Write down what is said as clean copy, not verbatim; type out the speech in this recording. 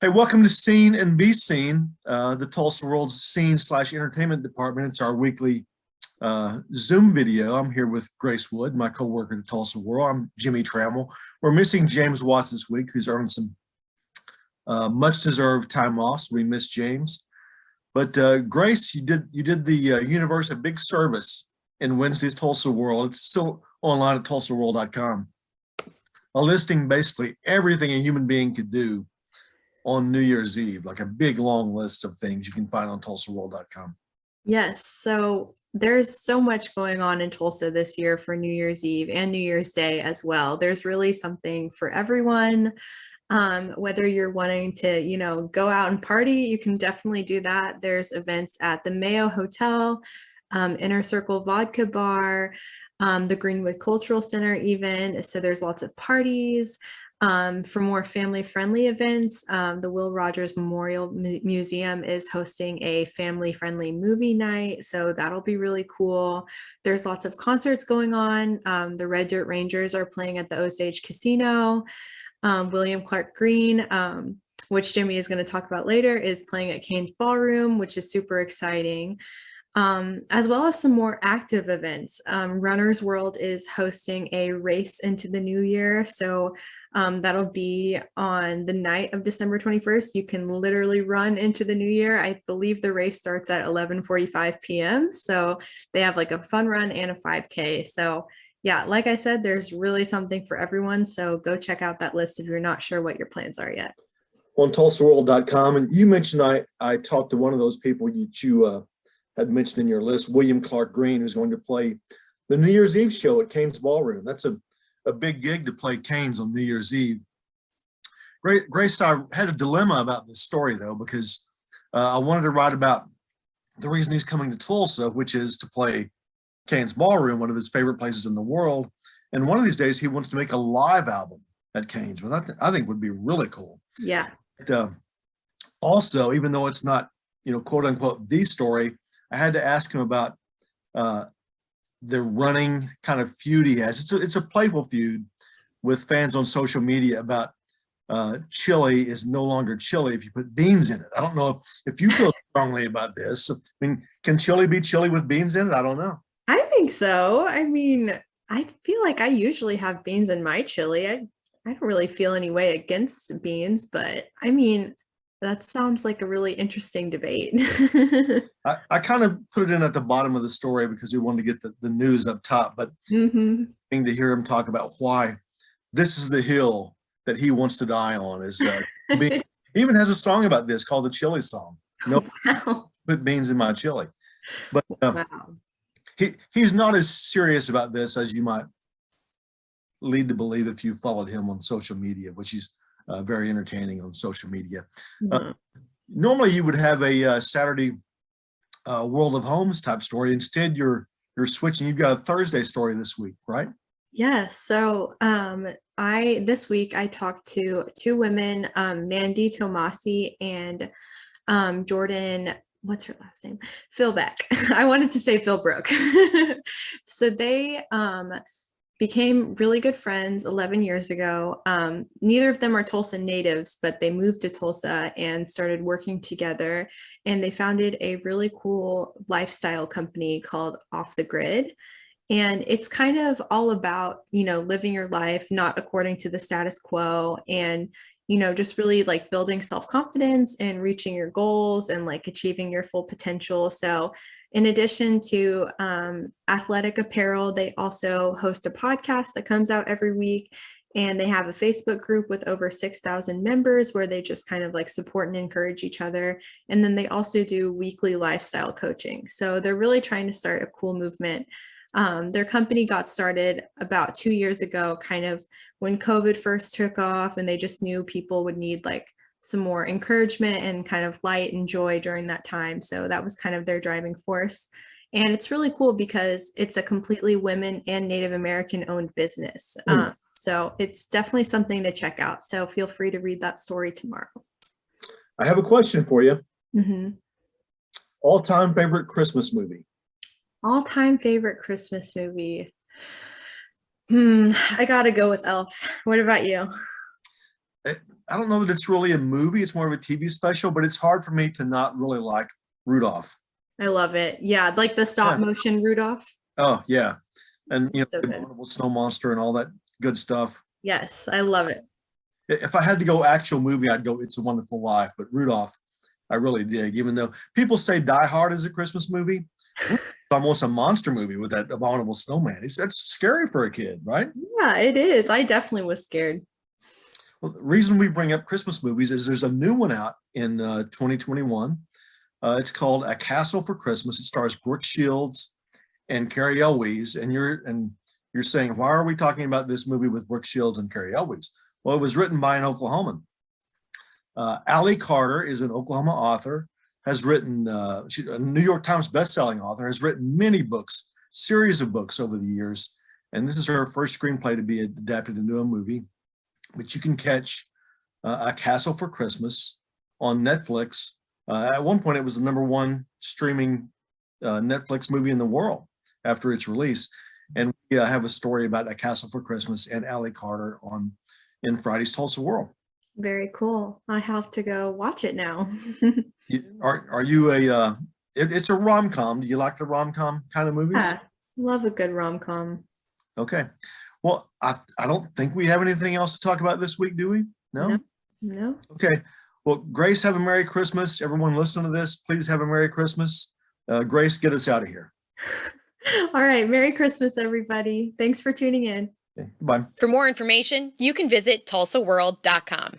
Hey, welcome to Scene and Be Seen, the Tulsa World Scene / Entertainment Department. It's our weekly Zoom video. I'm here with Grace Wood, my co-worker at the Tulsa World. I'm Jimmie Tramel. We're missing James Watts this week, who's earned some much-deserved time off. So we miss James. But Grace, you did the universe a big service in Wednesday's Tulsa World. It's still online at tulsaworld.com. Listing basically everything a human being could do on New Year's Eve, like a big long list of things you can find on tulsaworld.com. Yes, so there's so much going on in Tulsa this year for New Year's Eve and New Year's Day as well. There's really something for everyone. Whether you're wanting to, go out and party, you can definitely do that. There's events at the Mayo Hotel, Inner Circle Vodka Bar, the Greenwood Cultural Center even. So there's lots of parties. For more family-friendly events, the Will Rogers Memorial Museum is hosting a family-friendly movie night, so that'll be really cool. There's lots of concerts going on. The Red Dirt Rangers are playing at the Osage Casino. William Clark Green, which Jimmie is going to talk about later, is playing at Cain's Ballroom, which is super exciting. As well as some more active events. Runner's World is hosting a race into the new year. So that'll be on the night of December 21st. You can literally run into the new year. I believe the race starts at 11:45 p.m. So they have like a fun run and a 5K. So yeah, like I said, there's really something for everyone. So go check out that list if you're not sure what your plans are yet. On tulsaworld.com. And you mentioned I talked to one of those people you had mentioned in your list, William Clark Green, who's going to play the New Year's Eve show at Cain's Ballroom. That's a big gig to play Cain's on New Year's Eve. Grace, I had a dilemma about this story, though, because I wanted to write about the reason he's coming to Tulsa, which is to play Cain's Ballroom, one of his favorite places in the world. And one of these days, he wants to make a live album at Cain's, which I think would be really cool. Yeah. But, also, even though it's not, quote unquote, the story, I had to ask him about the running kind of feud he has. It's a playful feud with fans on social media about chili is no longer chili if you put beans in it. I don't know if you feel strongly about this. I mean, can chili be chili with beans in it? I don't know. I think so. I mean, I feel like I usually have beans in my chili. I don't really feel any way against beans, but I mean, that sounds like a really interesting debate. I kind of put it in at the bottom of the story because we wanted to get the news up top, but to hear him talk about why this is the hill that he wants to die on is he even has a song about this called the Chili Song. No, Wow. Put beans in my chili. But Wow. he's not as serious about this as you might lead to believe if you followed him on social media, which he's very entertaining on social media. Normally you would have a Saturday World of Homes type story. Instead, you're switching. You've got a Thursday story this week, right? Yes. So this week I talked to two women, Mandy Tomasi and Jordan, what's her last name? Philbeck. I wanted to say Philbrook. So they became really good friends 11 years ago. Neither of them are Tulsa natives, but they moved to Tulsa and started working together. And they founded a really cool lifestyle company called Off the Grid. And it's kind of all about, living your life, not according to the status quo, and, just really like building self-confidence and reaching your goals and like achieving your full potential. So in addition to athletic apparel, they also host a podcast that comes out every week. And they have a Facebook group with over 6,000 members where they just kind of like support and encourage each other. And then they also do weekly lifestyle coaching. So they're really trying to start a cool movement. Their company got started about 2 years ago, kind of when COVID first took off, and they just knew people would need like some more encouragement and kind of light and joy during that time. So that was kind of their driving force. And it's really cool because it's a completely women and Native American owned business. So it's definitely something to check out. So feel free to read that story tomorrow. I have a question for you. All-time favorite Christmas movie? All-time favorite Christmas movie. I gotta go with Elf. What about you? I don't know that it's really a movie. It's more of a TV special, but it's hard for me to not really like Rudolph. I love it. Yeah, like the stop Yeah. motion Rudolph. Oh, yeah. And, So the good. abominable snow monster and all that good stuff. Yes, I love it. If I had to go actual movie, I'd go It's a Wonderful Life. But Rudolph, I really dig, even though people say Die Hard is a Christmas movie. It's almost a monster movie with that abominable snowman. That's scary for a kid, right? Yeah, it is. I definitely was scared. Well, the reason we bring up Christmas movies is there's a new one out in 2021. It's called A Castle for Christmas. It stars Brooke Shields and Carrie Elwes. And you're saying, why are we talking about this movie with Brooke Shields and Carrie Elwes? Well, it was written by an Oklahoman. Allie Carter is an Oklahoma author, has written, she's a New York Times bestselling author, has written many books, series of books over the years. And this is her first screenplay to be adapted into a movie. But you can catch A Castle for Christmas on Netflix. At one point, it was the #1 streaming Netflix movie in the world after its release. And we have a story about A Castle for Christmas and Allie Carter in Friday's Tulsa World. Very cool. I have to go watch it now. Are you a? It's a rom-com. Do you like the rom-com kind of movies? Yeah, love a good rom-com. Okay. Well, I don't think we have anything else to talk about this week, do we? No? No. Okay. Well, Grace, have a Merry Christmas. Everyone listening to this, please have a Merry Christmas. Grace, get us out of here. All right. Merry Christmas, everybody. Thanks for tuning in. Okay, bye. For more information, you can visit tulsaworld.com.